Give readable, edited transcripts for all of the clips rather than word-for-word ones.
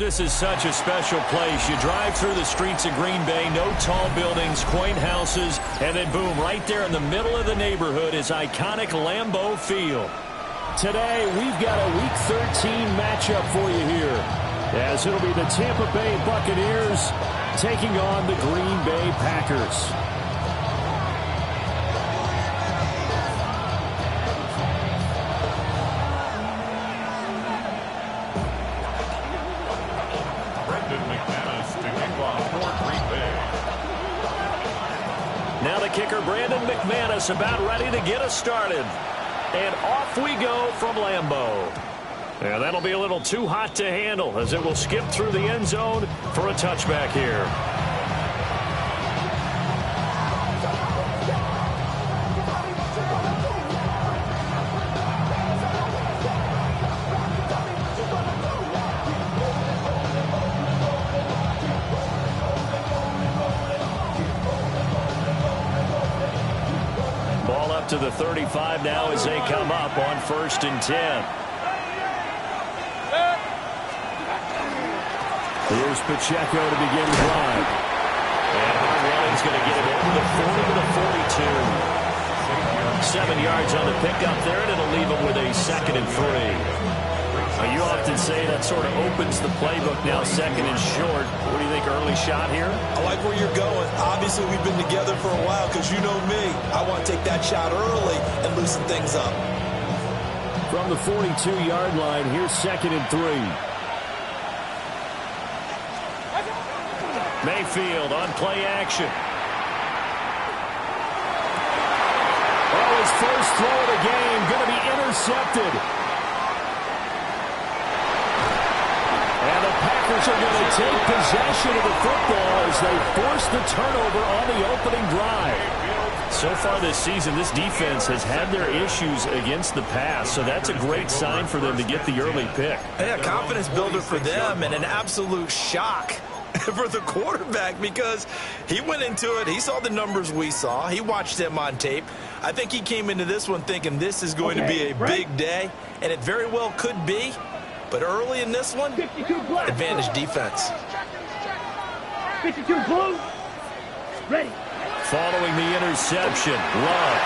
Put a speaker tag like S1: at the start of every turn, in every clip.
S1: This is such a special place. You drive through the streets of Green Bay, no tall buildings, quaint houses, and then boom, right there in the middle of the neighborhood is iconic Lambeau Field. Today, we've got a Week 13 matchup for you here, as it'll be the Tampa Bay Buccaneers taking on the Green Bay Packers. Now the kicker, Brandon McManus, about ready to get us started. And off we go from Lambeau. And that'll be a little too hot to handle as it will skip through the end zone for a touchback here. To the 35 now as they come up on 1st and 10. Here's Pacheco to begin the drive. And Running's going to get it over the 40 to the 42. 7 yards on the pickup there, and it'll leave him with a 2nd and 3. You often say that sort of opens the playbook now, 2nd and short. What do you think, early shot here?
S2: I like where you're going. Obviously, we've been together for a while because you know me. I want to take that shot early and loosen things up.
S1: From the 42-yard line, here's 2nd and 3. Mayfield on play action. Oh, his first throw of the game going to be intercepted. And the Packers are going to take possession of the football as they force the turnover on the opening drive. So far this season, this defense has had their issues against the pass, so that's a great sign for them to get the early pick.
S2: Yeah, confidence builder for them and an absolute shock for the quarterback because he went into it. He saw the numbers we saw. He watched them on tape. I think he came into this one thinking this is going to be a big day, and it very well could be. But early in this one, advantage defense.
S3: 52 blue. Ready.
S1: Following the interception, Love.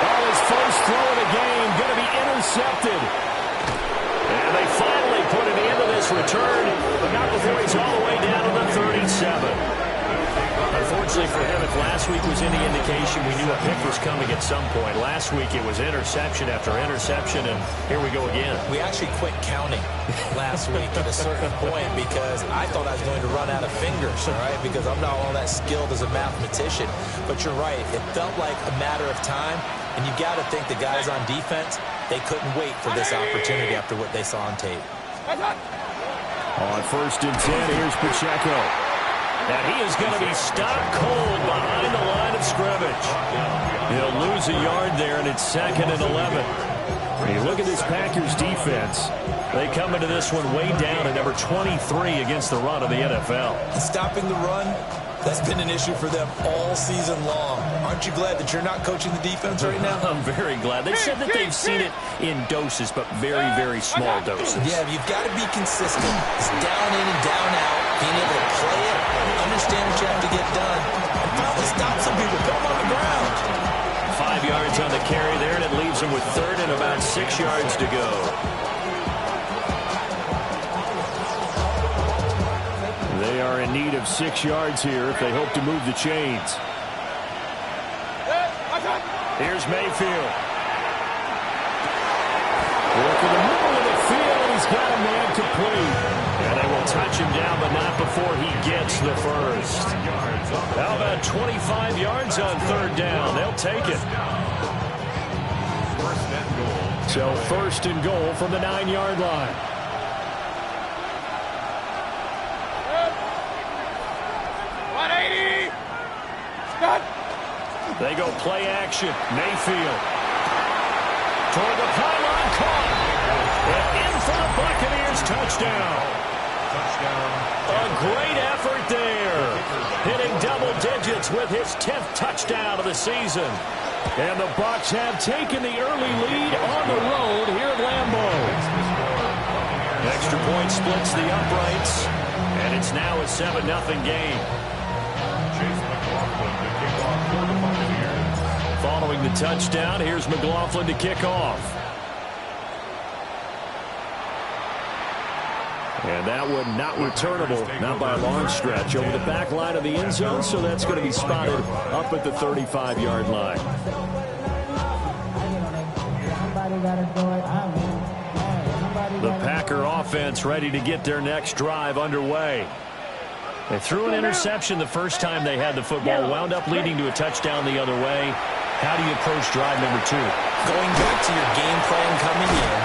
S1: Oh, his first throw of the game going to be intercepted. And they finally put an end to this return, but not before he's all the way down to the 37. Unfortunately for him, if last week was any indication, we knew a pick was coming at some point. Last week it was interception after interception, and here we go again.
S2: We actually quit counting last week at a certain point because I thought I was going to run out of fingers, all right, because I'm not all that skilled as a mathematician. But you're right. It felt like a matter of time, and you got to think the guys on defense, they couldn't wait for this opportunity after what they saw on tape.
S1: On 1st and 10, here's Pacheco. And he is going to be stopped cold behind the line of scrimmage. He'll lose a yard there, and it's 2nd and 11. When you look at this Packers defense, they come into this one way down at number 23 against the run of the NFL.
S2: And stopping the run, that's been an issue for them all season long. Aren't you glad that you're not coaching the defense right now?
S1: I'm very glad. They've said that they've seen it in doses, but very, very small doses.
S2: Yeah, you've got to be consistent. It's down in and down out, being able to play it, understand what you have to get done, and finally stop some people, put them on the ground.
S1: 5 yards on the carry there, and it leaves them with 3rd and about 6 yards to go. They are in need of 6 yards here if they hope to move the chains. Here's Mayfield. Look in the middle of the field. He's got a man complete. And they will touch him down, but not before he gets the first. How about 25 yards on 3rd down? They'll take it. So 1st and goal from the 9-yard line. They go play action. Mayfield. Toward the pylon, caught. And in for the Buccaneers, touchdown. A great effort there. Hitting double digits with his 10th touchdown of the season. And the Bucs have taken the early lead on the road here at Lambeau. Extra point splits the uprights, and it's now a 7-0 game. Following the touchdown, here's McLaughlin to kick off. And that one not returnable, not by a long stretch, over the back line of the end zone, so that's going to be spotted up at the 35-yard line. The Packer offense ready to get their next drive underway. They threw an interception the first time they had the football, wound up leading to a touchdown the other way. How do you approach drive number 2?
S2: Going back to your game plan coming in,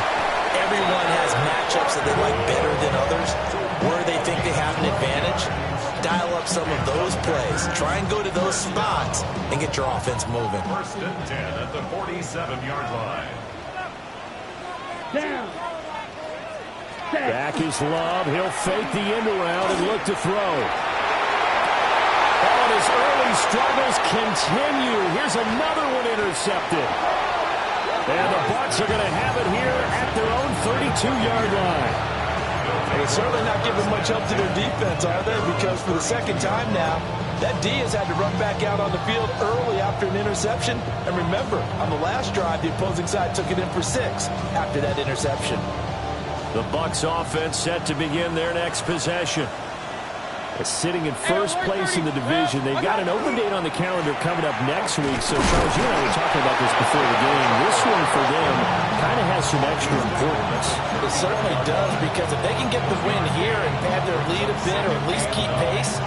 S2: everyone has matchups that they like better than others, where they think they have an advantage. Dial up some of those plays. Try and go to those spots and get your offense moving.
S4: 1st and 10 at the 47-yard line.
S3: Down.
S1: Back is Love. He'll fake the end around and look to throw. Oh, and his early struggles continue. Here's another one intercepted. And the Bucs are going to have it here at their own 32-yard line.
S2: They're certainly not giving much help to their defense, are they? Because for the second time now, that D has had to run back out on the field early after an interception. And remember, on the last drive, the opposing side took it in for 6 after that interception.
S1: The Bucs offense set to begin their next possession. Sitting in first place in the division. They've got an open date on the calendar coming up next week. So, Charles, you and I were talking about this before the game. This one for them kind of has some extra importance.
S2: It certainly does, because if they can get the win here and pad their lead a bit or at least keep pace,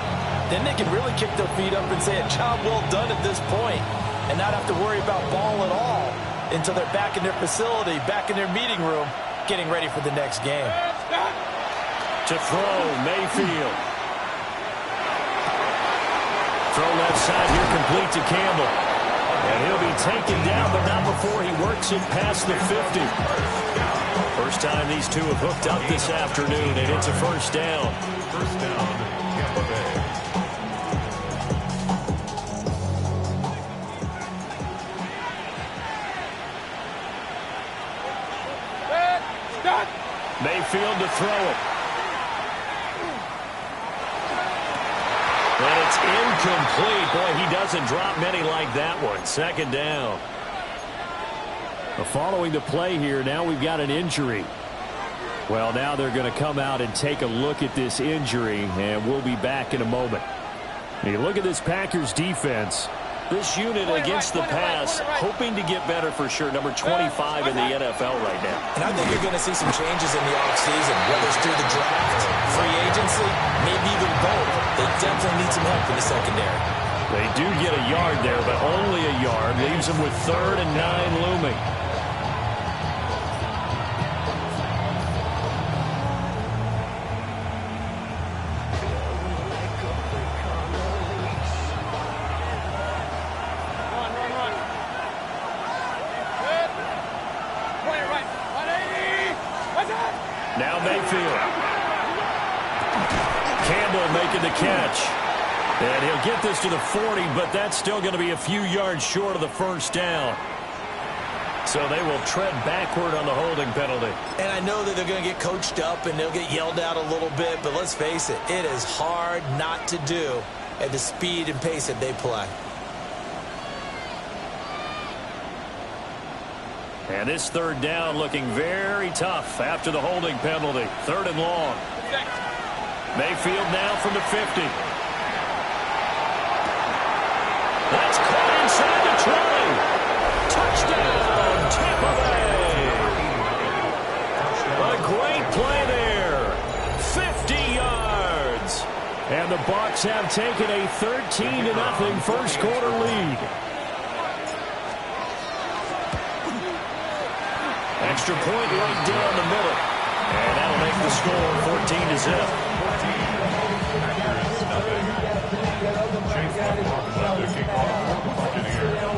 S2: then they can really kick their feet up and say a job well done at this point and not have to worry about ball at all until they're back in their facility, back in their meeting room, getting ready for the next game.
S1: To throw, Mayfield. Throw left side here, complete to Campbell. And he'll be taken down, but not before he works it past the 50. First time these two have hooked up this afternoon, and it's a first down.
S4: First down, Tampa Bay.
S1: Mayfield to throw it. And it's incomplete. Boy, he doesn't drop many like that one. 2nd down. Following the play here, now we've got an injury. Well, now they're going to come out and take a look at this injury, and we'll be back in a moment. And you look at this Packers defense. This unit against the pass, hoping to get better for sure. Number 25 in the NFL right now.
S2: And I think you're going to see some changes in the offseason, whether it's through the draft, free agency, maybe even both. They definitely need some help in the secondary.
S1: They do get a yard there, but only a yard. Leaves them with 3rd and 9 looming. Now Mayfield. Campbell making the catch. And he'll get this to the 40, but that's still going to be a few yards short of the first down. So they will tread backward on the holding penalty.
S2: And I know that they're going to get coached up and they'll get yelled at a little bit, but let's face it, it is hard not to do at the speed and pace that they play.
S1: And this 3rd down looking very tough after the holding penalty. 3rd and long. Mayfield now from the 50. That's caught inside the 20. Touchdown, Tampa Bay. A great play there. 50 yards. And the Bucs have taken a 13-0 first quarter lead. Extra point right down the middle. And that'll make the score 14-0.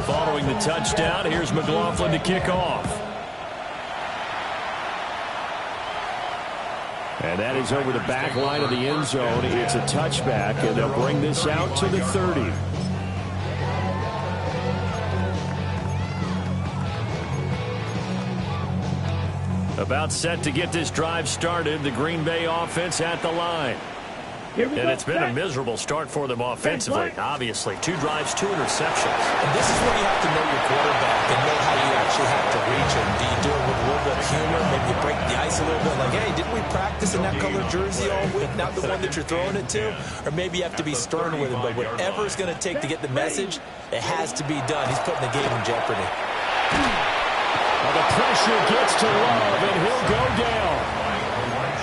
S1: Following the touchdown, here's McLaughlin to kick off. And that is over the back line of the end zone. It's a touchback, and they'll bring this out to the 30. About set to get this drive started. The Green Bay offense at the line. And it's been a miserable start for them offensively, obviously. 2 drives, 2 interceptions.
S2: And this is where you have to know your quarterback and know how you actually have to reach him. Do you do it with a little bit of humor? Maybe you break the ice a little bit like, hey, didn't we practice in that colored jersey all week, not the one that you're throwing it to? Or maybe you have to be stern with him. But whatever it's going to take to get the message, it has to be done. He's putting the game in jeopardy.
S1: Well, the pressure gets to Love, and he'll go down.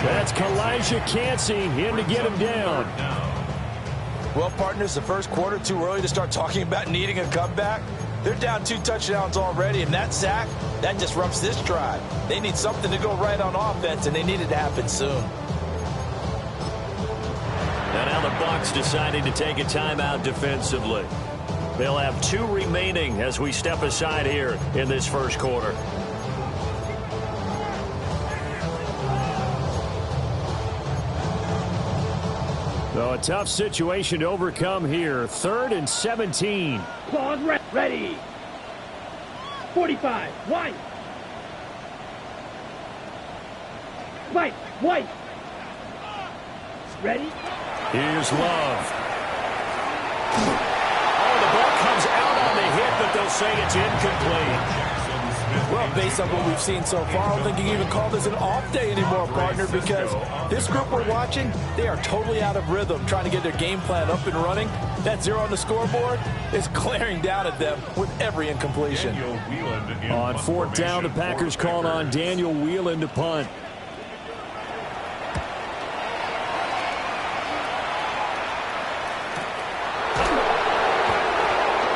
S1: That's Kalijah Cansey in to get him down.
S2: Well, partners, the first quarter, too early to start talking about needing a comeback. They're down 2 touchdowns already, and that sack, that disrupts this drive. They need something to go right on offense, and they need it to happen soon.
S1: And now the Bucs deciding to take a timeout defensively. They'll have 2 remaining as we step aside here in this first quarter. So a tough situation to overcome here. 3rd and 17.
S3: Claws ready. 45. White. White. Ready.
S1: Here's Love. Oh, the ball comes out on the hit, but they'll say it's incomplete.
S2: Well, based on what we've seen so far, I don't think you can even call this an off day anymore, partner, because this group we're watching, they are totally out of rhythm, trying to get their game plan up and running. That 0 on the scoreboard is glaring down at them with every incompletion.
S1: On 4th down, the Packers called on Daniel Whelan to punt.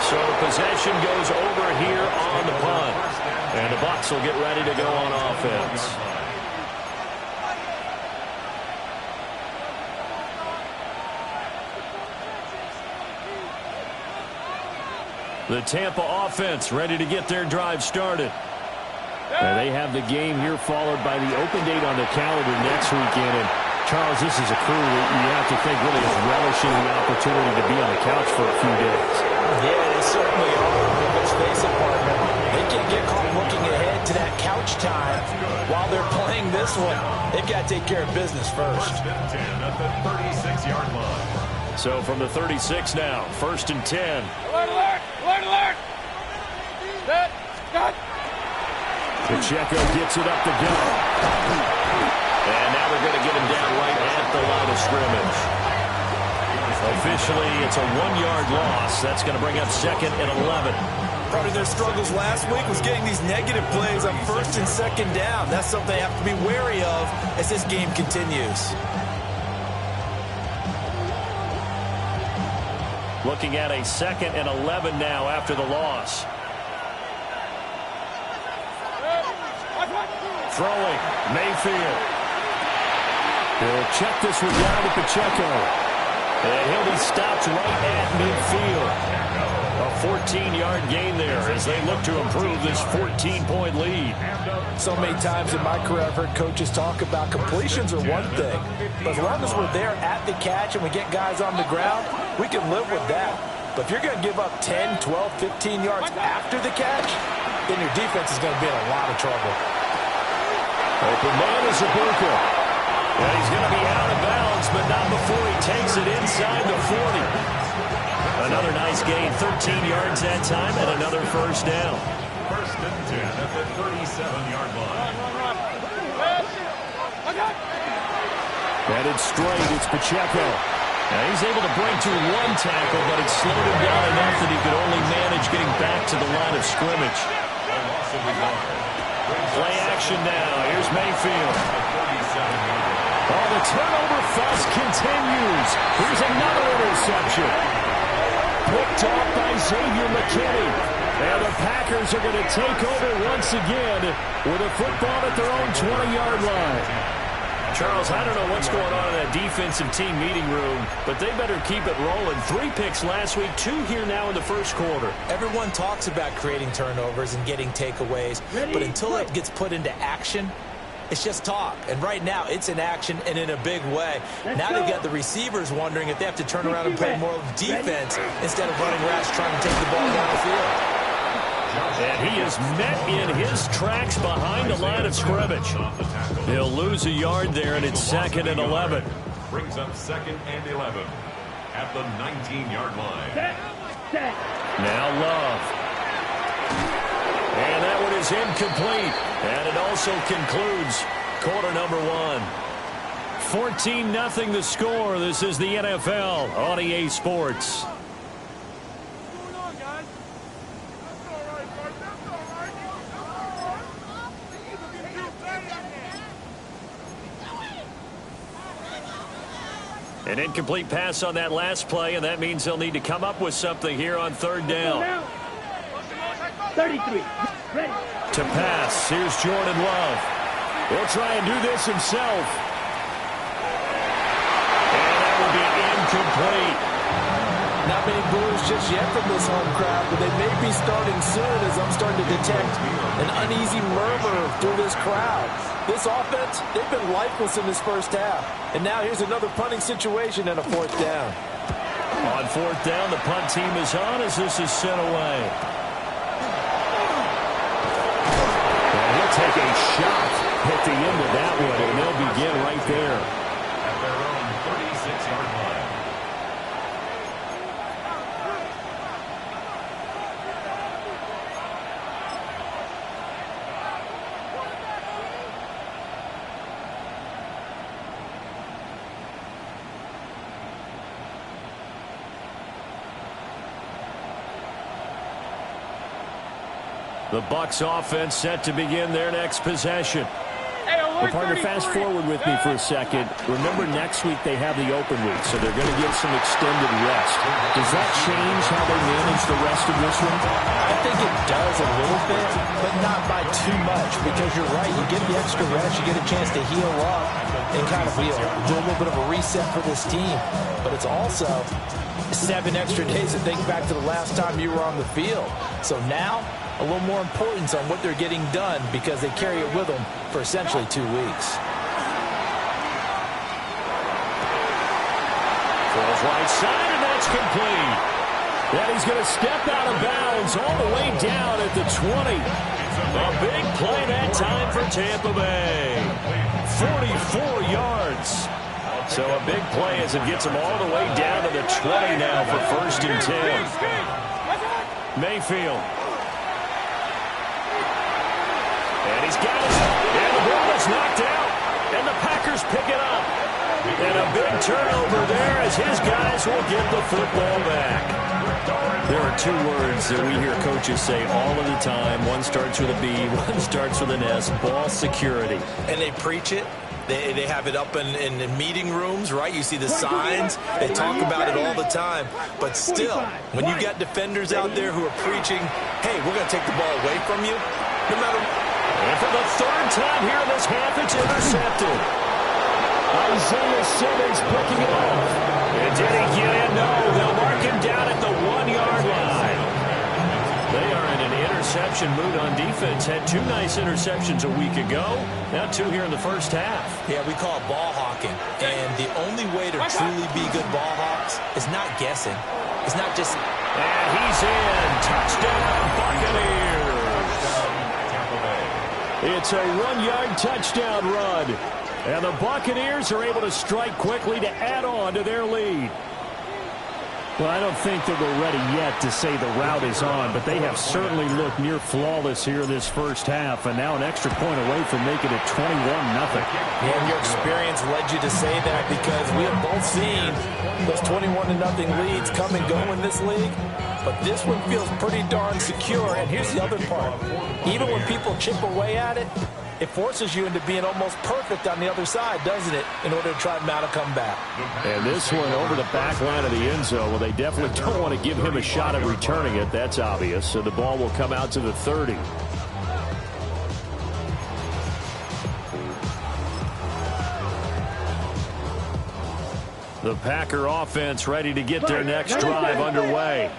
S1: So the possession goes over here on the punt. And the Bucs will get ready to go on offense. The Tampa offense ready to get their drive started. And they have the game here followed by the open date on the calendar next weekend. And Charles, this is a crew that you have to think really is relishing the opportunity to be on the couch for a few days.
S2: Yeah, they certainly are. But let's face it, partner, they can't get caught looking ahead to that couch time while they're playing this one. They've got to take care of business first.
S4: At the 36-yard line.
S1: So from the 36 now, 1st and 10.
S3: Alert, alert! Alert, alert! Set, cut!
S1: Pacheco gets it up the gut. And now they're going to get him down right at the line of scrimmage. Officially, it's a 1-yard loss. That's going to bring up 2nd and 11.
S2: Part of their struggles last week was getting these negative plays on 1st and 2nd down. That's something they have to be wary of as this game continues.
S1: Looking at a 2nd and 11 now after the loss. Throwing, Mayfield. He'll check this one down to Pacheco. And he'll be stopped right at midfield. A 14-yard gain there as they look to improve this 14-point lead.
S2: So many times in my career, I've heard coaches talk about completions are one thing. But as long as we're there at the catch and we get guys on the ground, we can live with that. But if you're going to give up 10, 12, 15 yards after the catch, then your defense is going to be in a lot of trouble.
S1: Open man is Ibuka. And he's going to be out of bounds, but not before he takes it inside the 40. Another nice gain, 13 yards that time, and another 1st down.
S4: 1st and 10 at the 37-yard line.
S1: Headed straight, it's Pacheco. Now he's able to break to 1 tackle, but it slowed him down enough that he could only manage getting back to the line of scrimmage. Play action now. Here's Mayfield. Oh, the turnover fuss continues. Here's another interception. Picked off by Xavier McKinney. And the Packers are going to take over once again with a football at their own 20-yard line. Charles, I don't know what's going on in that defensive team meeting room, but they better keep it rolling. 3 picks last week, 2 here now in the first quarter.
S2: Everyone talks about creating turnovers and getting takeaways, but until it gets put into action, it's just talk. And right now, it's in action and in a big way. Now they've got the receivers wondering if they have to turn around and play more defense instead of running rash trying to take the ball down the field.
S1: And he is met in his tracks behind the line of scrimmage. He'll lose a yard there, and it's 2nd and 11.
S4: Brings up 2nd and 11 at the 19-yard line.
S1: Now Love. And that one is incomplete. And it also concludes quarter number 1. 14-0 the score. This is the NFL on EA Sports. An incomplete pass on that last play, and that means they'll need to come up with something here on 3rd down.
S3: 33. Ready.
S1: To pass. Here's Jordan Love. He'll try and do this himself. And that will be incomplete.
S2: Not many boos just yet from this home crowd, but they may be starting soon as I'm starting to detect an uneasy murmur through this crowd. This offense, they've been lifeless in this first half. And now here's another punting situation and a 4th down.
S1: On 4th down, the punt team is on as this is sent away. And he'll take a shot at the end of that one, and they'll begin right there.
S4: At their own 36-yard line.
S1: The Bucs offense set to begin their next possession. Well, partner, fast forward with me for a second. Remember, next week they have the open week, so they're going to get some extended rest. Does that change how they manage the rest of this one?
S2: I think it does a little bit, but not by too much, because you're right. You get the extra rest, you get a chance to heal up and kind of do a little bit of a reset for this team. But it's also 7 extra days to think back to the last time you were on the field. So now, a little more importance on what they're getting done because they carry it with them for essentially 2 weeks.
S1: Falls right side, and that's complete. Then he's going to step out of bounds all the way down at the 20. A big play that time for Tampa Bay. 44 yards. So a big play as it gets him all the way down to the 20 now for 1st and 10. Mayfield. And he's got it. And the ball is knocked out. And the Packers pick it up. And a big turnover there as his guys will get the football back. There are 2 words that we hear coaches say all of the time. One starts with a B, one starts with an S. Ball security.
S2: And they preach it. They have it up in meeting rooms, right? You see the signs. They talk about it all the time. But still, when you got defenders out there who are preaching, hey, we're going to take the ball away from you, no matter.
S1: And for the 3rd time here in this half, it's intercepted. Isaiah Simmons picking it off. And did he get in? No, they'll mark him down at the 1-yard line. They are in an interception mood on defense. Had 2 nice interceptions a week ago. Now 2 here in the first half.
S2: Yeah, we call it ball hawking. And the only way to truly be good ball hawks is not guessing. It's not just.
S1: And he's in. Touchdown, Buccaneers. It's a 1-yard touchdown run. And the Buccaneers are able to strike quickly to add on to their lead. Well, I don't think that we're ready yet to say the route is on, but they have certainly looked near flawless here this first half, and now an extra point away from making it 21-0.
S2: Yeah, your experience led you to say that because we have both seen those 21-0 leads come and go in this league, but this one feels pretty darn secure, and here's the other part. Even when people chip away at it, it forces you into being almost perfect on the other side, doesn't it, in order to try and mount a comeback.
S1: And this one over the back line of the end zone. Well, they definitely don't want to give him a shot at returning it. That's obvious. So the ball will come out to the 30. The Packer offense ready to get their next drive underway.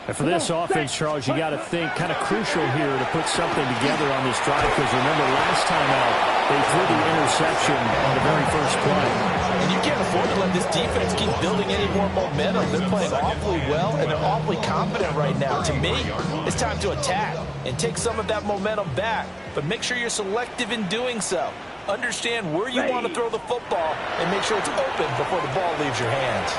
S1: And for this offense, Charles, you got to think kind of crucial here to put something together on this drive because remember last time out, they threw the interception on the very first play.
S2: And you can't afford to let this defense keep building any more momentum. They're playing awfully well, and they're awfully confident right now. To me, it's time to attack and take some of that momentum back, but make sure you're selective in doing so. Understand where you want to throw the football and make sure it's open before the ball leaves your hands.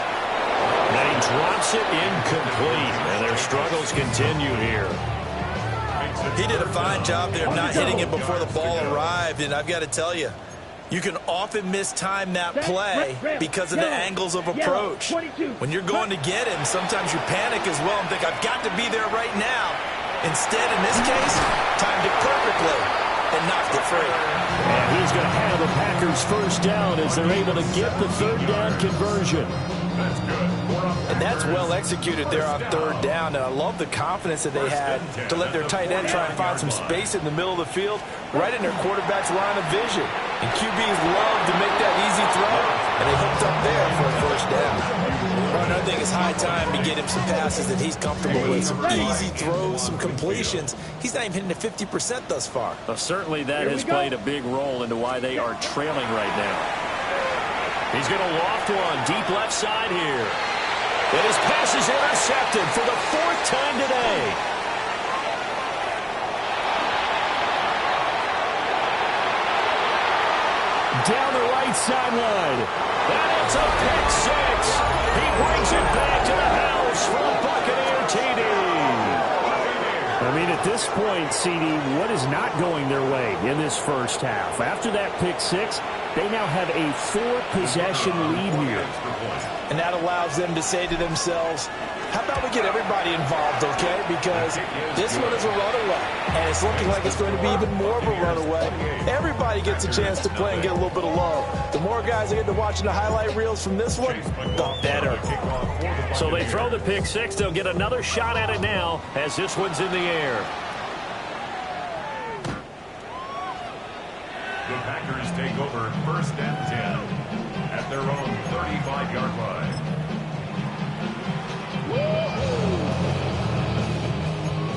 S1: And he drops it incomplete, and their struggles continue here.
S2: He did a fine job there not hitting it before the ball arrived, and I've got to tell you, you can often mistime that play because of the angles of approach. When you're going to get him, sometimes you panic as well and think, I've got to be there right now. Instead, in this case, timed it perfectly and knocked it free.
S1: And he's going to have the Packers first down as they're able to get the third down conversion.
S2: And that's well executed there on third down. And I love the confidence that they had to let their tight end try and find some space in the middle of the field, right in their quarterback's line of vision. And QBs love to make that easy throw, and they hooked up there for a first down. Well, another thing, it's high time to get him some passes that he's comfortable with, some easy throws, some completions. He's not even hitting to 50% thus far.
S1: Well, certainly that has played a big role into why they are trailing right now. He's going to loft one deep left side here. And his pass is intercepted for the fourth time today. Down the right sideline. And it's a pick six. He brings it back to the house for the Buccaneer TD. I mean, at this point, CD, what is not going their way in this first half? After that pick six, they now have a 4-possession lead here.
S2: And that allows them to say to themselves, how about we get everybody involved, okay? Because this one is a runaway, and it's looking like it's going to be even more of a runaway. Everybody gets a chance to play and get a little bit of love. The more guys that get to watching the highlight reels from this one, the better.
S1: So they throw the pick six. They'll get another shot at it now as this one's in the air.
S4: The Packers take over first and 10 at their own 35-yard line.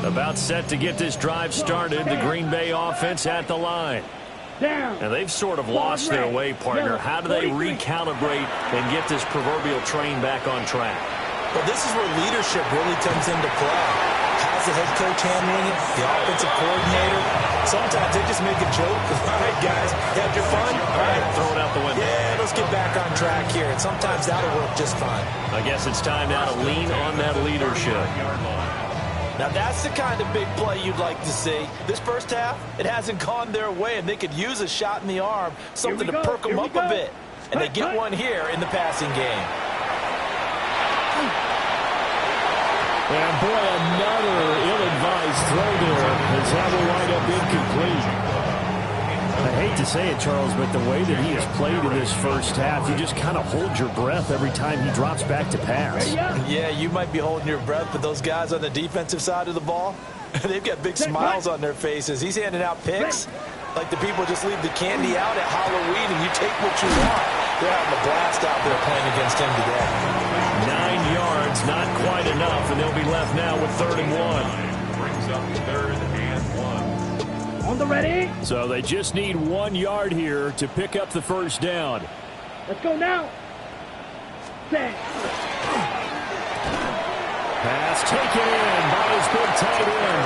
S1: About set to get this drive started. The Green Bay offense at the line. And they've sort of lost their way, partner. How do they recalibrate and get this proverbial train back on track?
S2: Well, this is where leadership really comes into play. How's the head coach handling it? The offensive coordinator? Sometimes they just make a joke. All right, guys, you had your fun? All right,
S1: throw it out the window.
S2: Yeah, let's get back on track here. And sometimes that'll work just fine.
S1: I guess it's time now to lean on that leadership.
S2: Now, that's the kind of big play you'd like to see. This first half, it hasn't gone their way, and they could use a shot in the arm, something to perk them up a bit. And they get one here in the passing game.
S1: And, boy, another ill-advised throw there as that will wind up incomplete. I hate to say it, Charles, but the way that he has played in this first half, you just kind of hold your breath every time he drops back to pass.
S2: Yeah, you might be holding your breath, but those guys on the defensive side of the ball, they've got big smiles on their faces. He's handing out picks like the people just leave the candy out at Halloween and you take what you want. They're having a blast out there playing against him today.
S1: 9 yards, not quite enough, and they'll be left now with 3rd and 1.
S4: Brings up 3rd and 1.
S3: On the ready.
S1: So they just need 1 yard here to pick up the first down.
S3: Let's go now. Set.
S1: Pass taken in by his big tight end.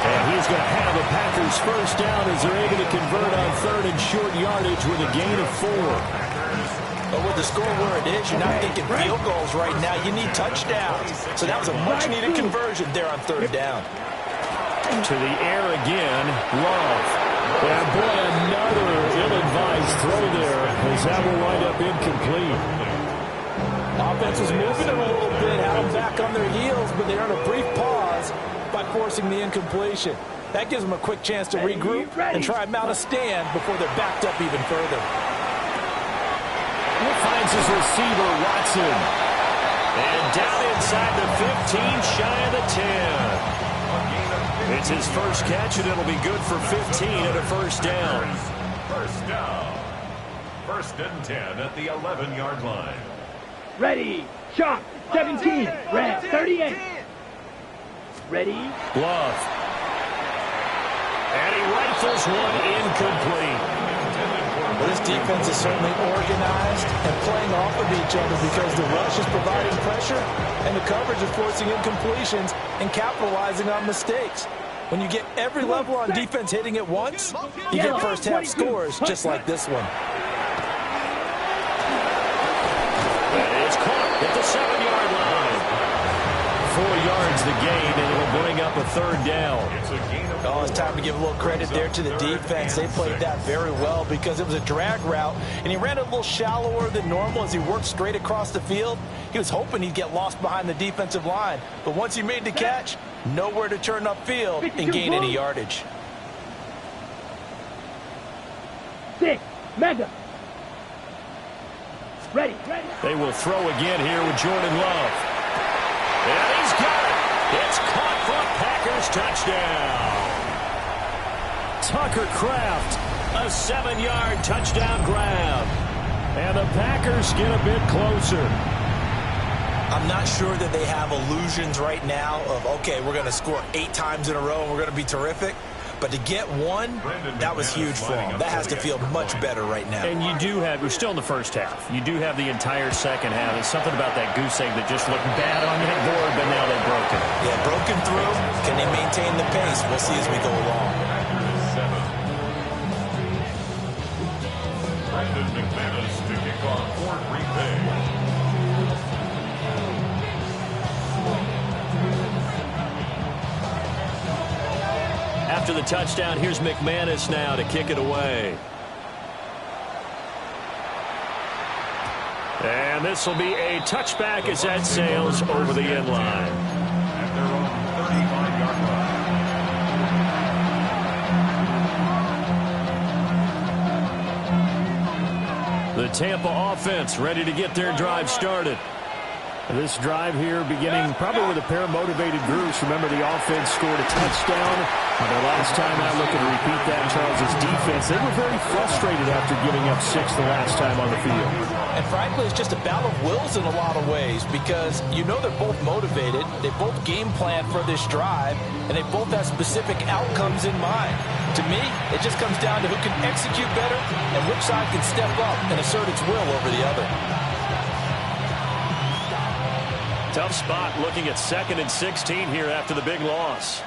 S1: And he's going to have a Packers first down as they're able to convert on 3rd and short yardage with a gain of 4.
S2: But with the score where it is, you're not thinking field goals right now. You need touchdowns. So that was a much-needed conversion there on 3rd down.
S1: To the air again, Love. And boy, another ill-advised throw there as that will wind up incomplete.
S2: Offense was moving them a little bit, had them back on their heels, but they earned a brief pause by forcing the incompletion. That gives them a quick chance to regroup and try and mount a stand before they're backed up even further.
S1: He finds his receiver, Watson. And down inside the 15, shy of the 10. It's his first catch, and it'll be good for 15 and a first down.
S4: First down. 1st and 10 at the 11-yard line.
S3: Ready. Shot. 17. Red. 38. Ready.
S1: Love. And he rifles one incomplete.
S2: Well, this defense is certainly organized and playing off of each other because the rush is providing pressure and the coverage is forcing incompletions and capitalizing on mistakes. When you get every level on defense hitting at once, you get first half scores just like this one.
S1: That is caught at the 7-yard line. 4 yards the gain, and it'll bring up a third down.
S2: Oh, it's time to give a little credit there to the defense. They played that very well because it was a drag route, and he ran it a little shallower than normal as he worked straight across the field. He was hoping he'd get lost behind the defensive line, but once he made the catch, nowhere to turn upfield and gain any yardage.
S3: 6, mega. Ready.
S1: They will throw again here with Jordan Love. And he's got it. It's caught for a Packers touchdown. Tucker Kraft, a 7-yard touchdown grab. And the Packers get a bit closer.
S2: I'm not sure that they have illusions right now of, okay, we're going to score 8 times in a row and we're going to be terrific. But to get one, that was huge for them. That has to feel much better right now.
S1: And you do have, we're still in the first half. You do have the entire second half. There's something about that goose egg that just looked bad on that board, but now they've broken.
S2: Yeah, broken through. Can they maintain the pace? We'll see as we go along.
S4: Brandon McManus to kick off for Green Bay.
S1: After the touchdown, here's McManus now to kick it away. And this will be a touchback as that sails over the end line.
S4: At their own 35-yard line.
S1: The Tampa offense ready to get their drive started. This drive here beginning probably with a pair of motivated groups. Remember, the offense scored a touchdown. On their last time out, looking to repeat that, Charles' defense, they were very frustrated after giving up 6 the last time on the field.
S2: And frankly, it's just a battle of wills in a lot of ways because you know they're both motivated. They both game plan for this drive, and they both have specific outcomes in mind. To me, it just comes down to who can execute better and which side can step up and assert its will over the other.
S1: Tough spot looking at 2nd and 16 here after the big loss.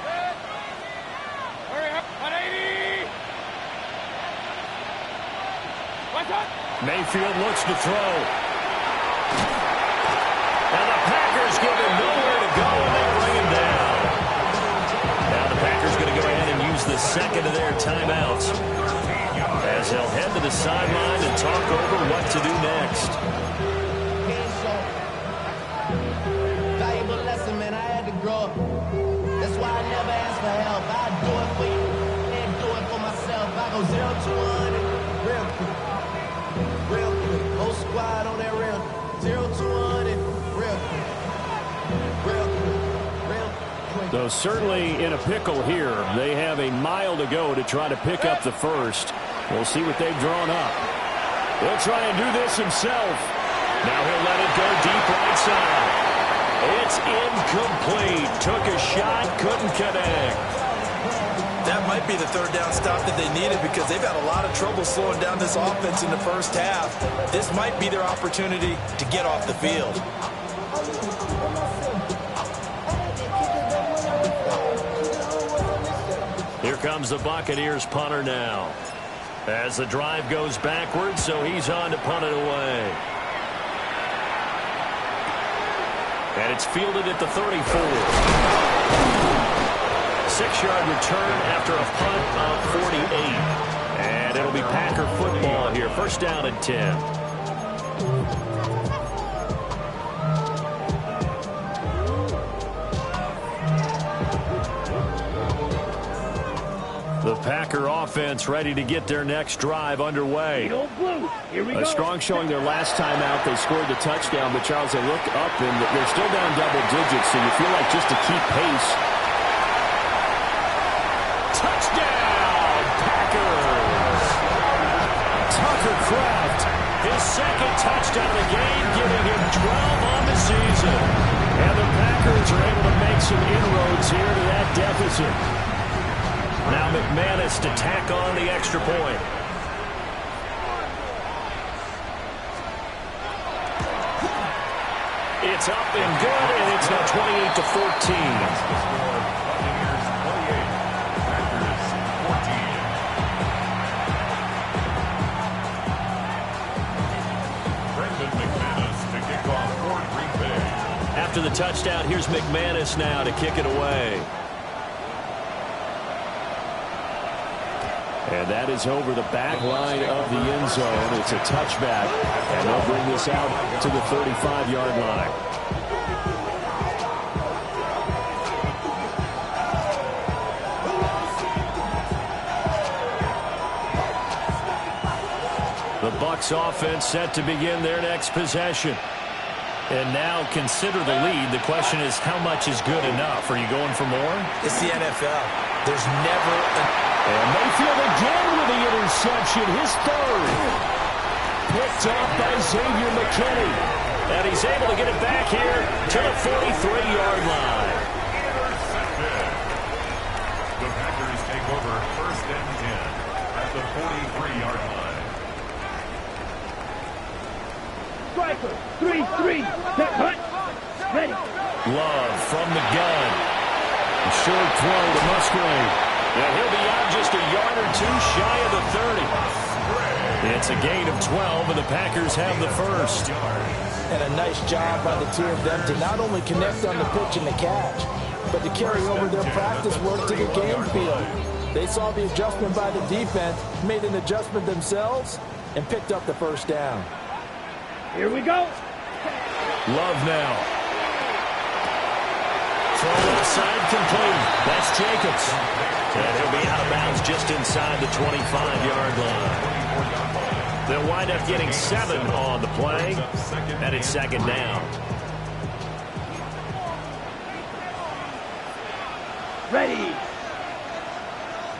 S3: Hurry up, 180. What's up?
S1: Mayfield looks to throw. And the Packers give him nowhere to go, and they bring him down. Now the Packers going to go ahead and use the second of their timeouts as they'll head to the sideline and talk over what to do next.
S5: That's why I never ask for help. I do it for you and do it for myself. I go 0 to 100 real quick. Whole squad on that real 0 to 100 real quick.
S1: So certainly in a pickle here. They have a mile to go to try to pick up the first. We'll see what they've drawn up. He'll try and do this himself. Now he'll let it go deep right side. It's incomplete. Took a shot, couldn't connect.
S2: That might be the third down stop that they needed because they've had a lot of trouble slowing down this offense in the first half. This might be their opportunity to get off the field.
S1: Here comes the Buccaneers punter now. As the drive goes backwards, so he's on to punt it away. And it's fielded at the 34. 6-yard return after a punt of 48. And it'll be Packer football here. First down and 10. The Packer offense ready to get their next drive underway. A strong showing their last time out. They scored the touchdown, but Charles, they look up and they're still down double digits, so you feel like just to keep pace. Touchdown, Packers! Tucker Kraft, his second touchdown of the game, giving him 12 on the season. And the Packers are able to make some inroads here to that deficit. Now McManus to tack on the extra point. It's up and good, and it's now 28-14.
S4: That's the score. Buccaneers 28, Packers 14. Brendan McManus to kick off for Green Bay.
S1: After the touchdown, here's McManus now to kick it away. And that is over the back line of the end zone. It's a touchback, and they'll bring this out to the 35-yard line. The Bucs offense set to begin their next possession. And now consider the lead. The question is, how much is good enough? Are you going for more?
S2: It's the NFL. There's never
S1: And Mayfield again with the interception, his third. Picked off by Xavier McKinney. And he's able to get it back here to the 43-yard line.
S4: Intercepted. The Packers take over first and 10 at the 43-yard line.
S3: Striker, 3-3, hut, ready.
S1: Love from the gun. A short throw to Musgrave. And he'll be out just a yard or two shy of the 30. It's a gain of 12, and the Packers have the first.
S6: And a nice job by the two of them to not only connect on the pitch and the catch, but to carry over their practice work to the game field. They saw the adjustment by the defense, made an adjustment themselves, and picked up the first down.
S3: Here we go.
S1: Love now. Throw outside complete. That's Jacobs. And he'll be out of bounds just inside the 25-yard line. They'll wind up getting 7 on the play, and it's second down.
S3: Ready.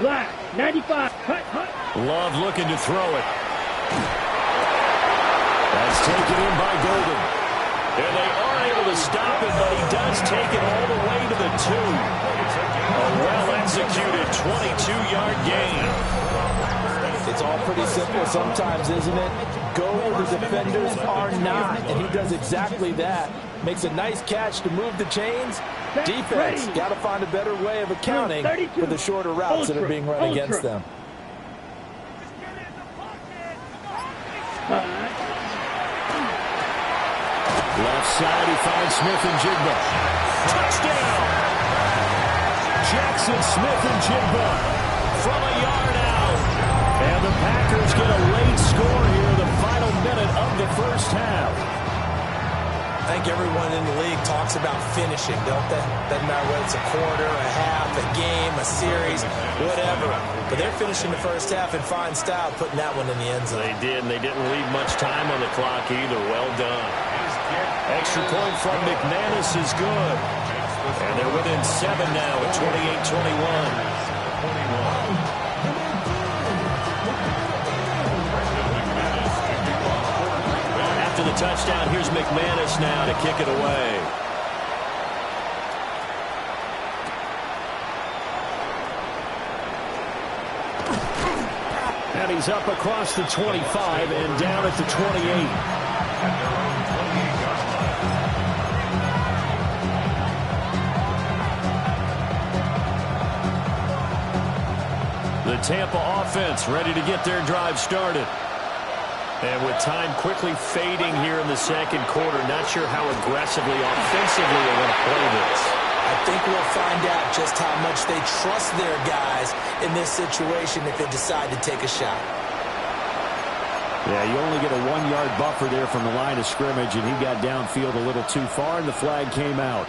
S3: Black, 95, hut.
S1: Love looking to throw it. That's taken in by Golden. And they are able to stop it, but he does take it all the way to the 2. A well-executed 22-yard gain.
S6: It's all pretty simple sometimes, isn't it? Go where the defenders are not, and he does exactly that. Makes a nice catch to move the chains. Defense got to find a better way of accounting for the shorter routes that are being run against them.
S1: Left side, he finds Smith-Njigba. Touchdown! Jackson Smith-Njigba from a yard out. And the Packers get a late score here in the final minute of the first half.
S2: I think everyone in the league talks about finishing, don't they? Doesn't matter whether it's a quarter, a half, a game, a series, whatever. But they're finishing the first half in fine style, putting that one in the end zone.
S1: They did, and they didn't leave much time on the clock either. Well done. Extra point from McManus is good. And they're within 7 now at 28-21. After the touchdown, here's McManus now to kick it away. And he's up across the 25 and down at the 28. The Tampa offense ready to get their drive started. And with time quickly fading here in the second quarter, not sure how aggressively, offensively they're going to play this.
S2: I think we'll find out just how much they trust their guys in this situation if they decide to take a shot.
S1: Yeah, you only get a 1-yard buffer there from the line of scrimmage, and he got downfield a little too far, and the flag came out.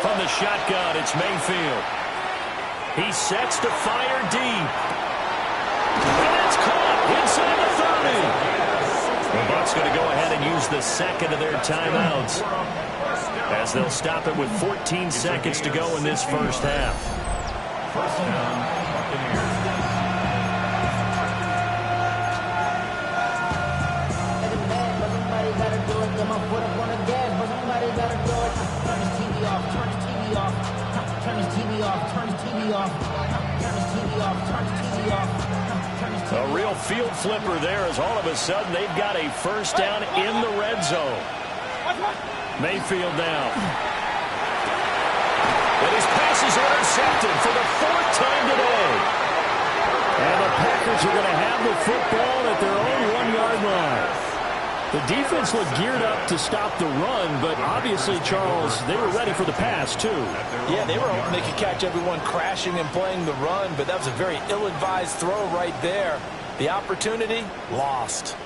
S1: From the shotgun, it's Mayfield. He sets to fire deep. And it's caught inside the 30. The Bucs going to go ahead and use the second of their timeouts, as they'll stop it with 14 seconds to go in this first half.
S4: First down, Buccaneers.
S5: Everybody gotta do it, come on, put up off, turn his TV off, turn his TV off, turn his TV off, turn his TV off.
S1: A real field flipper there as all of a sudden they've got a first down in the red zone. Mayfield now. And his pass is intercepted for the 4th time today. And the Packers are going to have the football at their own 1-yard line. The defense looked geared up to stop the run, but obviously, Charles, they were ready for the pass, too.
S6: Yeah, they were hoping they could catch everyone crashing and playing the run, but that was a very ill-advised throw right there. The opportunity, lost.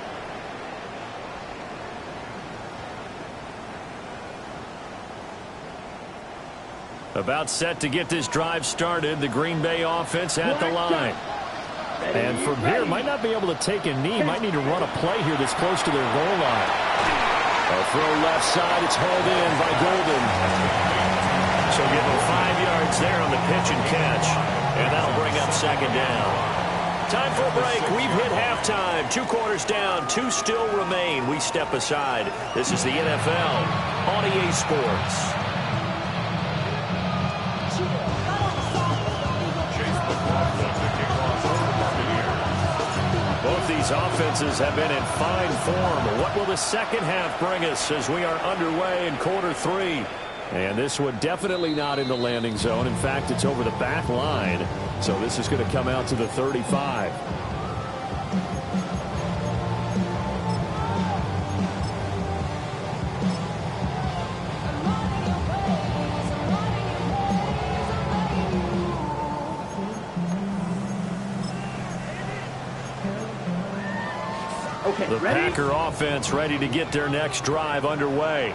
S1: About set to get this drive started, the Green Bay offense at the line. And from here, might not be able to take a knee. Might need to run a play here that's close to their goal line. A throw left side. It's hauled in by Golden. So give him 5 yards there on the pitch and catch. And that'll bring up 2nd down. Time for a break. We've hit halftime. 2 quarters down. 2 still remain. We step aside. This is the NFL on EA Sports. Both these offenses have been in fine form. What will the second half bring us as we are underway in quarter 3? And this one definitely not in the landing zone. In fact, it's over the back line. So this is going to come out to the 35. The Packer offense ready to get their next drive underway.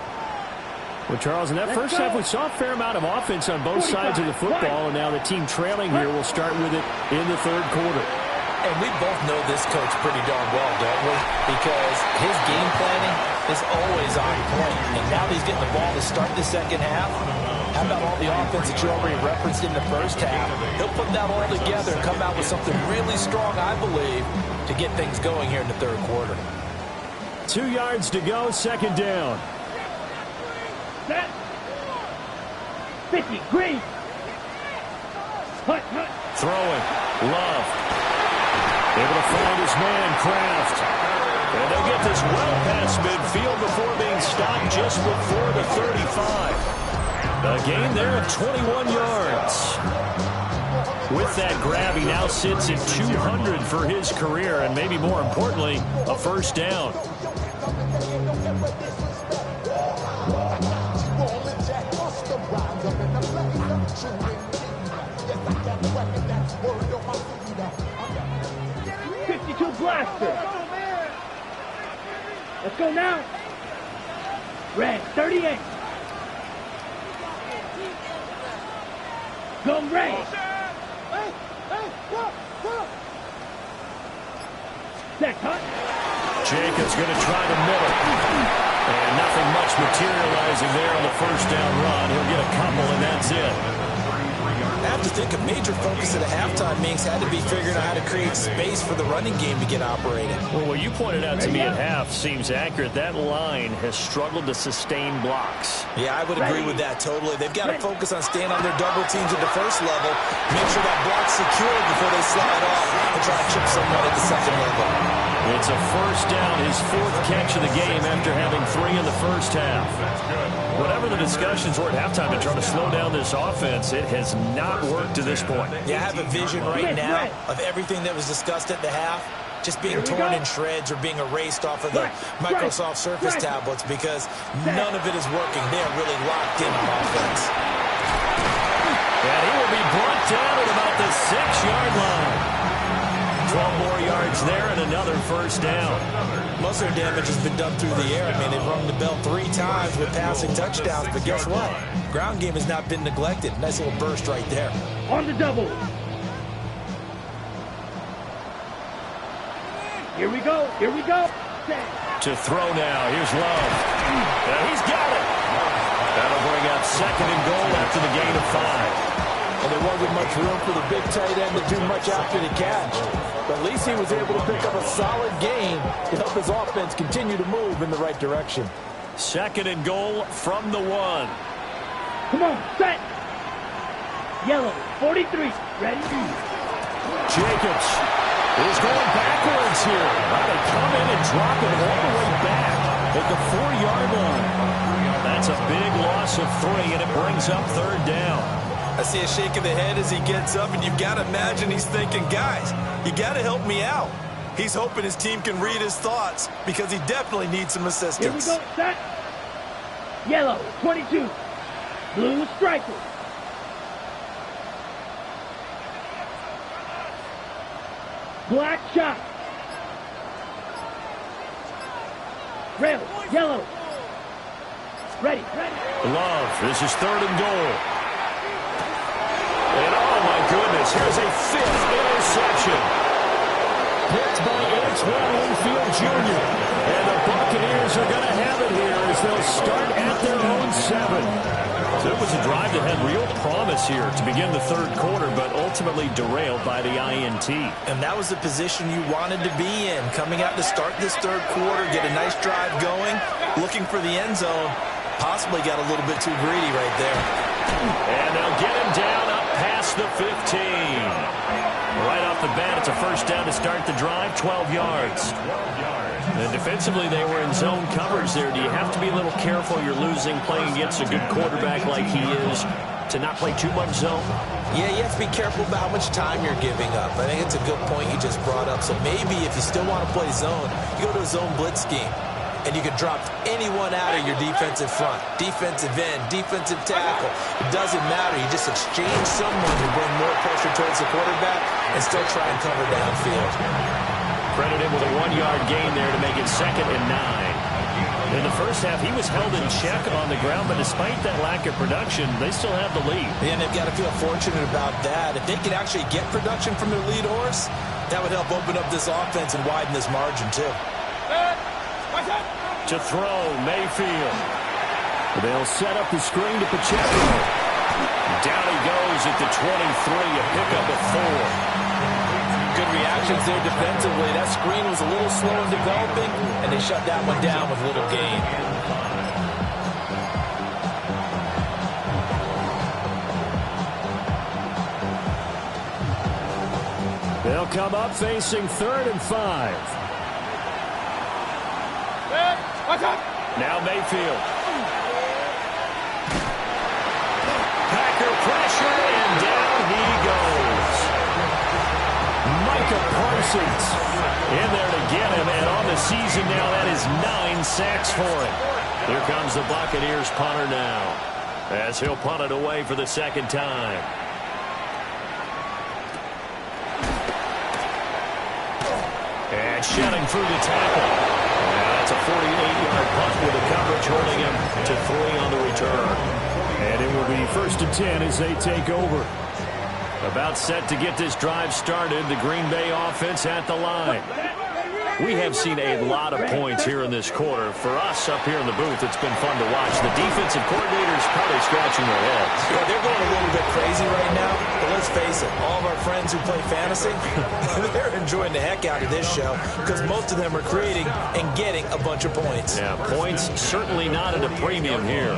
S1: Well, Charles, in that first half, we saw a fair amount of offense on both sides of the football, and now the team trailing here will start with it in the 3rd quarter.
S6: And we both know this coach pretty darn well, don't we? Because his game planning is always on point. And now that he's getting the ball to start the second half, how about all the offense that you already referenced in the first half? He'll put that all together and come out with something really strong, I believe, to get things going here in the 3rd quarter.
S1: 2 yards to go, 2nd down.
S3: Set. 50, green. Hut.
S1: Throwing. Love. Able to find his man, Kraft. And they'll get this well past midfield before being stopped just before the 35. A gain there of 21 yards. With that grab, he now sits at 200 for his career, and maybe more importantly, a first down.
S3: Blaster. Let's go now. Red, 38. Go Red. Set, cut.
S1: Jacobs going to try the middle. And nothing much materializing there on the first down run. He'll get a couple, and that's it.
S2: I have to think a major focus at a halftime, Minks, had to be figuring out how to create space for the running game to get operating.
S1: Well, what you pointed out to me at half seems accurate. That line has struggled to sustain blocks.
S2: Yeah, I would agree with that totally. They've got to focus on staying on their double teams at the first level, make sure that block's secure before they slide off and try to chip someone at the second level.
S1: It's a first down, his 4th catch of the game after having 3 in the first half. Whatever the discussions were at halftime to try to slow down this offense, it has not worked to this point.
S2: Yeah, I have a vision right now of everything that was discussed at the half just being torn in shreds or being erased off of the Microsoft Surface tablets because none of it is working. They are really locked in on offense.
S1: And he will be brought down at about the 6-yard line. 12 more yards there and another first down.
S2: Most of their damage has been done through the air. I mean, they've rung the bell 3 times with passing touchdowns, but guess what? Ground game has not been neglected. Nice little burst right there.
S3: On the double. Here we go.
S1: To throw now. Here's Love. He's got it. That'll bring up 2nd and goal after the gain of 5.
S6: And there wasn't much room for the big tight end to do much after the catch. But at least he was able to pick up a solid gain to help his offense continue to move in the right direction.
S1: 2nd and goal from the 1.
S3: Come on, set. Yellow, 43. Ready?
S1: Jacobs is going backwards here. Well, they come in and drop it all the way back at the 4-yard line. That's a big loss of 3, and it brings up 3rd down.
S2: I see a shake of the head as he gets up, and you've got to imagine he's thinking, guys, you got to help me out. He's hoping his team can read his thoughts because he definitely needs some assistance.
S3: Here we go, set. Yellow, 22. Blue striker. Black shot. Red, yellow. Ready.
S1: Love, this is 3rd and goal. And oh my goodness, here's a 5th interception. Picked by Antoine Winfield Jr. And the Buccaneers are going to have it here as they'll start at their own 7. So it was a drive that had real promise here to begin the 3rd quarter, but ultimately derailed by the INT.
S2: And that was the position you wanted to be in, coming out to start this 3rd quarter, get a nice drive going, looking for the end zone. Possibly got a little bit too greedy right there.
S1: And they'll get him down up past the 15. Right off the bat, it's a 1st down to start the drive, 12 yards. And defensively, they were in zone coverage there. Do you have to be a little careful? You're losing, playing against a good quarterback like he is, to not play too much zone?
S2: Yeah, you have to be careful about how much time you're giving up. I think it's a good point you just brought up. So maybe if you still want to play zone, you go to a zone blitz scheme. And you can drop anyone out of your defensive front, defensive end, defensive tackle. It doesn't matter. You just exchange someone to bring more pressure towards the quarterback and still try and cover downfield.
S1: Credited with a 1-yard gain there to make it 2nd and 9. In the first half, he was held in check on the ground, but despite that lack of production, they still have the lead.
S2: And they've got to feel fortunate about that. If they can actually get production from their lead horse, that would help open up this offense and widen this margin too.
S1: To throw, Mayfield. They'll set up the screen to Pacheco. Down he goes at the 23, a pickup of 4.
S6: Good reactions there defensively. That screen was a little slow in developing, and they shut that one down with little gain.
S1: They'll come up facing 3rd and 5. Now Mayfield. Packer pressure, and down he goes. Micah Parsons in there to get him, and on the season now, that is 9 sacks for him. Here comes the Buccaneers punter now, as he'll punt it away for the 2nd time. And shedding through the tackle. That's a 48-yard punt with the coverage holding him to 3 on the return. And it will be 1st and 10 as they take over. About set to get this drive started, the Green Bay offense at the line. We have seen a lot of points here in this quarter. For us up here in the booth, it's been fun to watch. The defensive coordinators probably scratching their heads.
S2: Yeah, they're going a little bit crazy right now. But let's face it, all of our friends who play fantasy, they're enjoying the heck out of this show because most of them are creating and getting a bunch of points.
S1: Yeah, points certainly not at a premium here.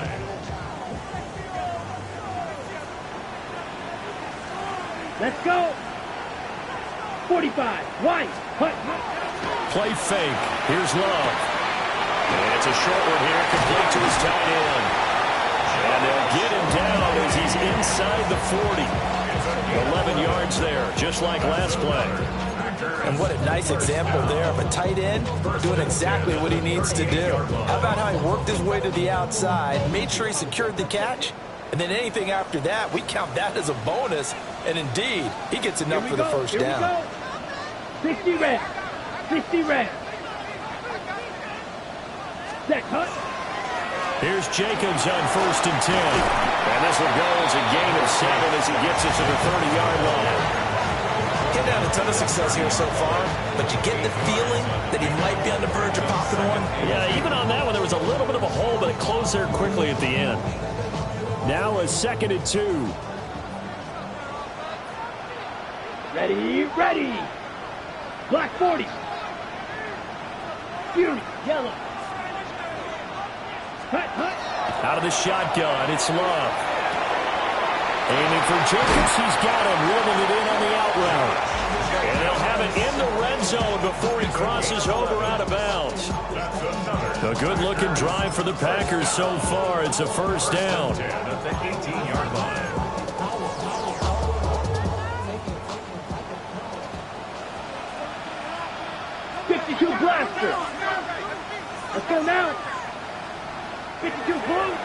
S3: Let's go. 45. Wide. Hut.
S1: Play fake. Here's Love. And it's a short one here, complete to his tight end. And they'll get him down as he's inside the 40. 11 yards there, just like last play.
S2: And what a nice example there of a tight end doing exactly what he needs to do. How about how he worked his way to the outside, made sure he secured the catch, and then anything after that, we count that as a bonus. And indeed, he gets enough for the 1st down.
S3: 60 red. 60 red. Set cut.
S1: Here's Jacobs on 1st and 10. And this will go as a gain of 7 as he gets it to the 30-yard line.
S2: Getting out a ton of success here so far, but you get the feeling that he might be on the verge of popping one.
S1: Yeah, even on that one, there was a little bit of a hole, but it closed there quickly at the end. Now a 2nd and 2.
S3: Ready, ready. Black 40. Fury, yellow. Hut.
S1: Out of the shotgun, it's Love. Aiming for Jacobs. He's got him, reeling it in on the out route. And they'll have it in the red zone before he crosses over out of bounds. A good-looking drive for the Packers so far. It's a first down.
S4: At the 18-yard line.
S3: 52 blaster. Let's go now. 52 blue.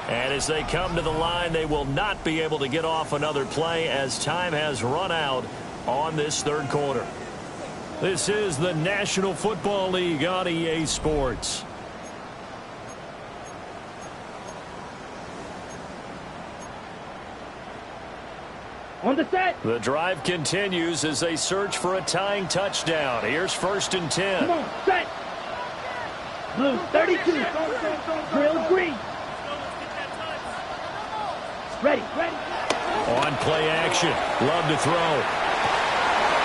S1: And as they come to the line, they will not be able to get off another play as time has run out on this third quarter. This is the National Football League on EA Sports.
S3: On the set.
S1: The drive continues as they search for a tying touchdown. Here's 1st and 10.
S3: Come on, set. Blue, 32. Drill green. Ready.
S1: On play action. Love to throw.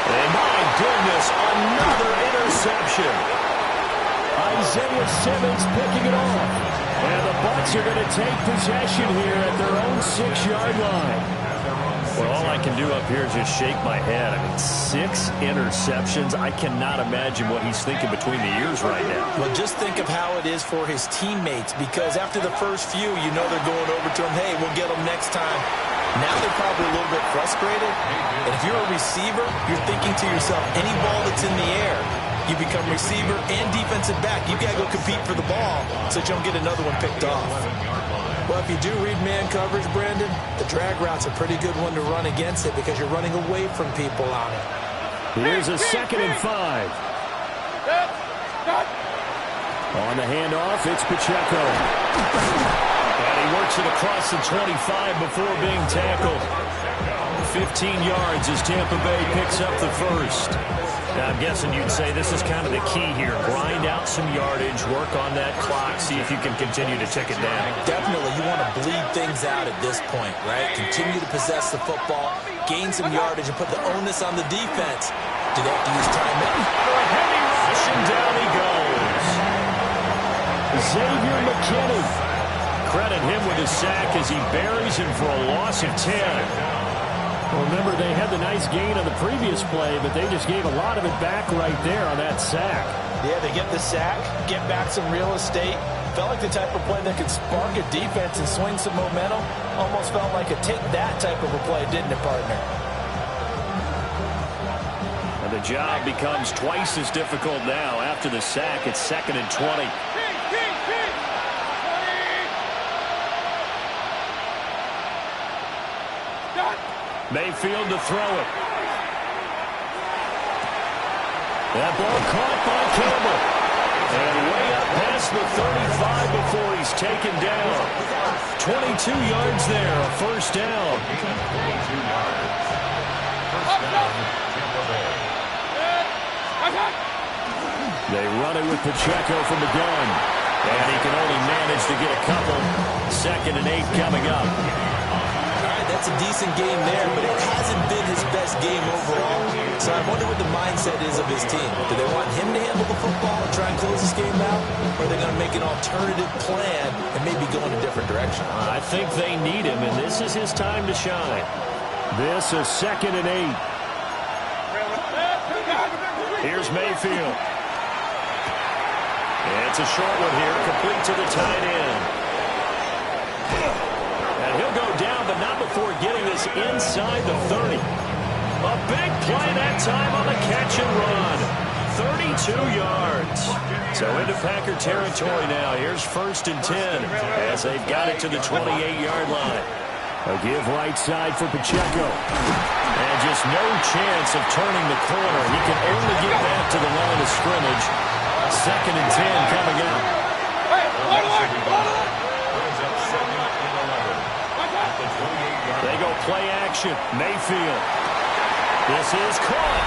S1: And my goodness, another interception. Isaiah Simmons picking it off. And the Bucs are going to take possession here at their own 6-yard line. Well, all I can do up here is just shake my head. I mean, 6 interceptions. I cannot imagine what he's thinking between the ears right now.
S2: Well, just think of how it is for his teammates, because after the first few, you know they're going over to him, hey, we'll get them next time. Now they're probably a little bit frustrated. And if you're a receiver, you're thinking to yourself, any ball that's in the air, you become receiver and defensive back. You've got to go compete for the ball so that you don't get another one picked off. Well, if you do read man coverage, Brandon, the drag route's a pretty good one to run against it because you're running away from people on it.
S1: Here's a 2nd and 5. On the handoff, it's Pacheco. And he works it across the 25 before being tackled. 15 yards as Tampa Bay picks up the first. Now, I'm guessing you'd say this is kind of the key here. Grind out some yardage, work on that clock, see if you can continue to tick it down.
S2: Definitely, you want to bleed things out at this point, right? Continue to possess the football, gain some yardage, and put the onus on the defense. Do they have to use timeout?
S1: For a heavy rush, and down he goes. Xavier McKinney. Credit him with a sack as he buries him for a loss of 10. Well, remember, they had the nice gain on the previous play, but they just gave a lot of it back right there on that sack.
S6: Yeah, they get the sack, get back some real estate. Felt like the type of play that could spark a defense and swing some momentum. Almost felt like a take-that type of a play, didn't it, partner?
S1: And the job becomes twice as difficult now. After the sack, it's 2nd and 20. Mayfield to throw it. That ball caught by Campbell. And way up past the 35 before he's taken down. 22 yards there, a first down. They run it with Pacheco from the gun. And he can only manage to get a couple. 2nd and 8 coming up.
S2: That's a decent game there, but it hasn't been his best game overall. So I wonder what the mindset is of his team. Do they want him to handle the football and try and close this game out? Or are they going to make an alternative plan and maybe go in a different direction?
S1: I think they need him, and this is his time to shine. This is 2nd and 8. Here's Mayfield. And it's a short one here, complete to the tight end. And he'll go down, but not before getting this inside the 30. A big play that time on the catch and run. 32 yards. So into Packer territory now. Here's 1st and 10 as they've got it to the 28-yard line. A give right side for Pacheco. And just no chance of turning the corner. He can only get back to the line of scrimmage. 2nd and 10 coming out. They go play action. Mayfield. This is caught.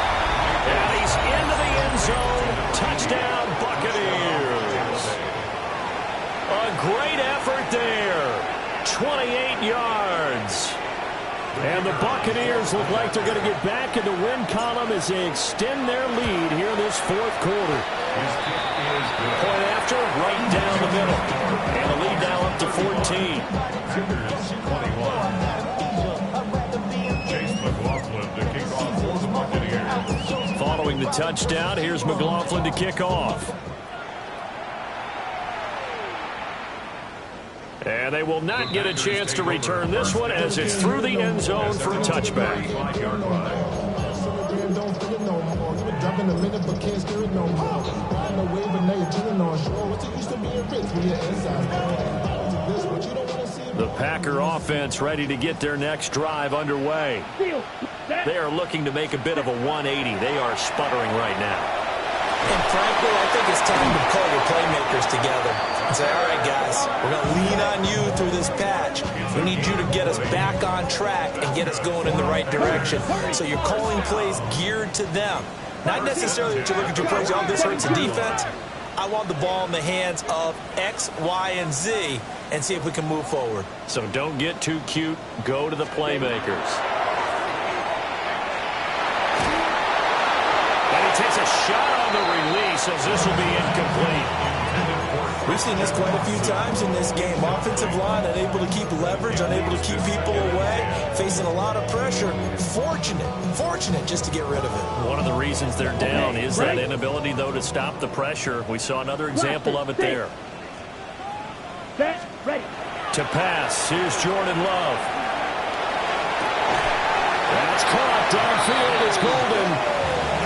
S1: And he's into the end zone. Touchdown, Buccaneers. A great effort there. 28 yards. And the Buccaneers look like they're going to get back in the win column as they extend their lead here in this 4th quarter. Point after, right down the middle. And the lead now up to 14.
S4: Packers 21. Chase McLaughlin to kick off for the Buccaneers.
S1: Following the touchdown, here's McLaughlin to kick off. And they will not get a chance to return this one as it's through the end zone for a touchback. The Packer offense ready to get their next drive underway. They are looking to make a bit of a 180. They are sputtering right now.
S2: And frankly, I think it's time to call your playmakers together and say, all right, guys, we're going to lean on you through this patch. We need you to get us back on track and get us going in the right direction. So you're calling plays geared to them. Not necessarily that you look at your plays, oh, this hurts the defense. I want the ball in the hands of X, Y, and Z and see if we can move forward.
S1: So don't get too cute. Go to the playmakers. And he takes a shot on the release as this will be incomplete.
S2: We've seen this quite a few times in this game. Offensive line unable to keep leverage, unable to keep people away, facing a lot of pressure. Fortunate just to get rid of it.
S1: One of the reasons they're down is that inability, though, to stop the pressure. We saw another example of it there.
S3: Set, ready.
S1: To pass, here's Jordan Love. That's caught downfield. It's Golden.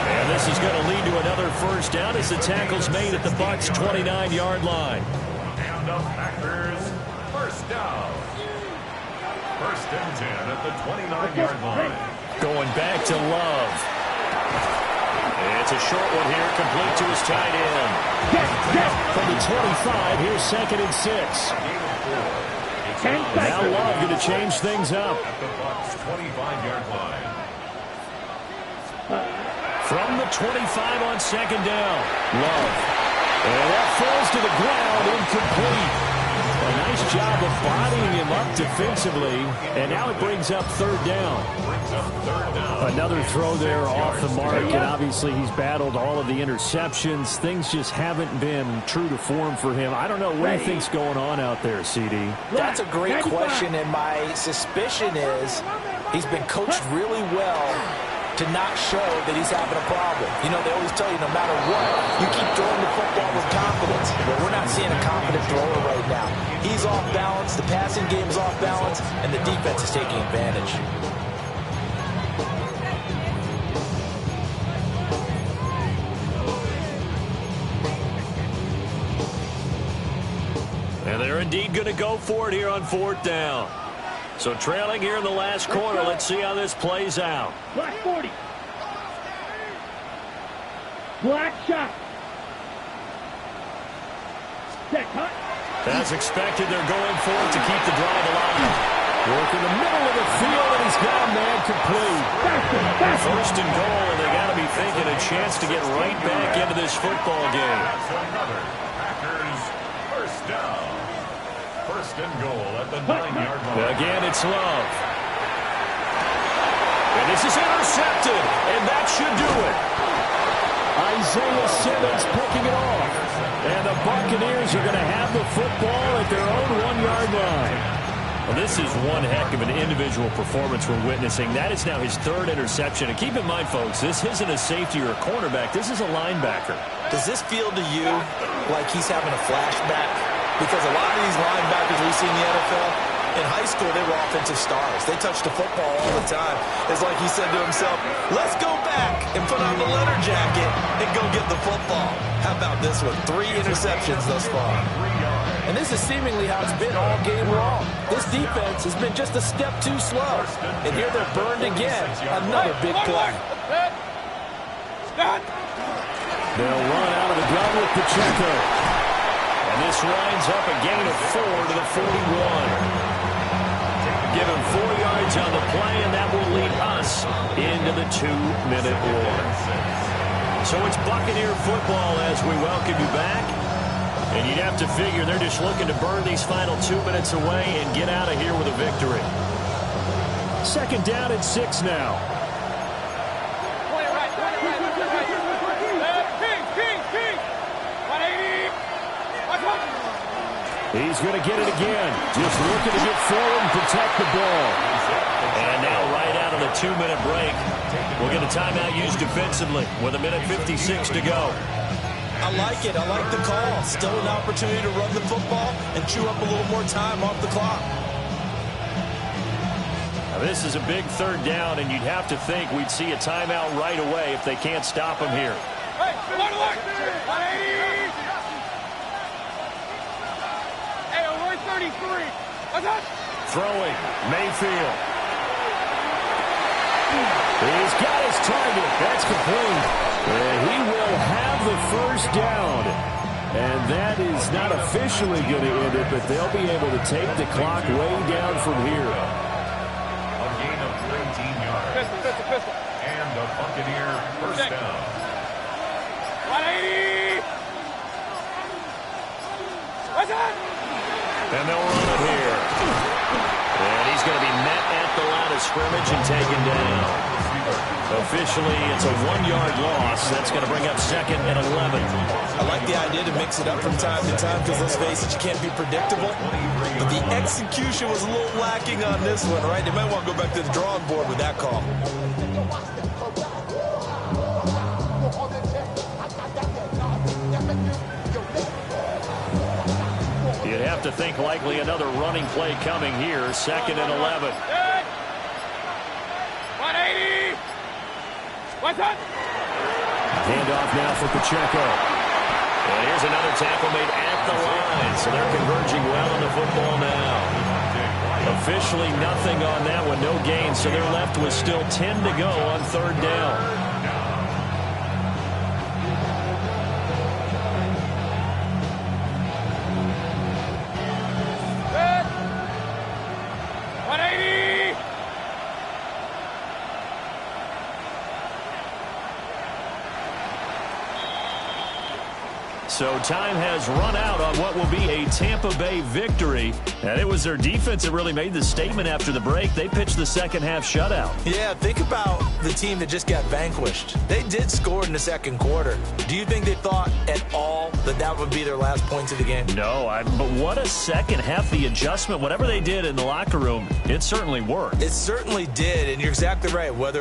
S1: And this is going to lead to another first down as the tackle's made at the Bucs' 29-yard line.
S4: And the Packers first down. First and 10 at the 29-yard line.
S1: Going back to Love. It's a short one here, complete to his tight end. From the 25, here's 2nd and 6. Now Love going to change things up.
S4: At the Bucs' 25-yard line.
S1: From the 25 on 2nd down, Love. And that falls to the ground, incomplete. A nice job of bodying him up defensively, and now it brings up 3rd down. Another throw there off the mark, and obviously he's battled all of the interceptions. Things just haven't been true to form for him. I don't know what do you think's going on out there, CD?
S2: That's a great question, and my suspicion is he's been coached really well to not show that he's having a problem. You know, they always tell you no matter what, you keep throwing the football with confidence. But we're not seeing a confident thrower right now. He's off balance, the passing game's off balance, and the defense is taking advantage.
S1: And they're indeed going to go for it here on 4th down. So trailing here in the last quarter. Let's see how this plays out.
S3: Black 40. Black shot. Set cut.
S1: As expected, they're going for it to keep the drive alive. Work in the middle of the field, and he's got a man complete. First and goal, and they got to be thinking a chance to get right back into this football game.
S4: Packers first down. First and goal at the 9-yard line.
S1: Again, it's Love. And this is intercepted, and that should do it. Isaiah Simmons picking it off. And the Buccaneers are going to have the football at their own 1-yard line. Well, this is one heck of an individual performance we're witnessing. That is now his 3rd interception. And keep in mind, folks, this isn't a safety or a cornerback. This is a linebacker.
S2: Does this feel to you like he's having a flashback? Because a lot of these linebackers we see in the NFL, in high school, they were offensive stars. They touched the football all the time. It's like he said to himself, let's go back and put on the leather jacket and go get the football. How about this one? 3 interceptions thus far. And this is seemingly how it's been all game long. This defense has been just a step too slow. And here they're burned again. Another big play.
S1: They'll run out of the gun with Pacheco. And this winds up a gain of 4 to the 41. Give him 4 yards on the play, and that will lead us into the 2-minute warning. So it's Buccaneer football as we welcome you back. And you'd have to figure they're just looking to burn these final 2 minutes away and get out of here with a victory. 2nd down and 6 now. He's going to get it again. Just looking to get forward and protect the ball. And now right out of the 2-minute break, we'll get a timeout used defensively with 1:56 to go.
S2: I like it. I like the call. Still an opportunity to run the football and chew up a little more time off the clock.
S1: Now this is a big third down, and you'd have to think we'd see a timeout right away if they can't stop him here.
S7: Hey, over 33. What's that?
S1: Throwing, Mayfield. He's got his target. That's complete. And he will have the first down. And that is not officially going to end it, but they'll be able to take the clock way down from here.
S4: A gain of 19 yards.
S7: Pistol.
S4: And the Buccaneer first down.
S7: 180. What's that?
S1: And they'll run it here. And he's going to be met at the line of scrimmage and taken down. Officially, it's a 1-yard loss. That's going to bring up 2nd and 11.
S2: I like the idea to mix it up from time to time because, let's face it, you can't be predictable. But the execution was a little lacking on this one, right? They might want to go back to the drawing board with that call.
S1: You'd have to think likely another running play coming here. 2nd and 11.
S7: 180. What's that?
S1: Handoff now for Pacheco. And here's another tackle made at the line. So they're converging well on the football now. Officially nothing on that one. No gain. So they're left with still 10 to go on 3rd down. So time has run out on what will be a Tampa Bay victory. And it was their defense that really made the statement after the break. They pitched the second half shutout.
S2: Yeah, think about the team that just got vanquished. They did score in the 2nd quarter. Do you think they thought at all that that would be their last points of the game?
S1: No, but what a second half. The adjustment, whatever they did in the locker room, it certainly worked.
S2: It certainly did, and you're exactly right. Whether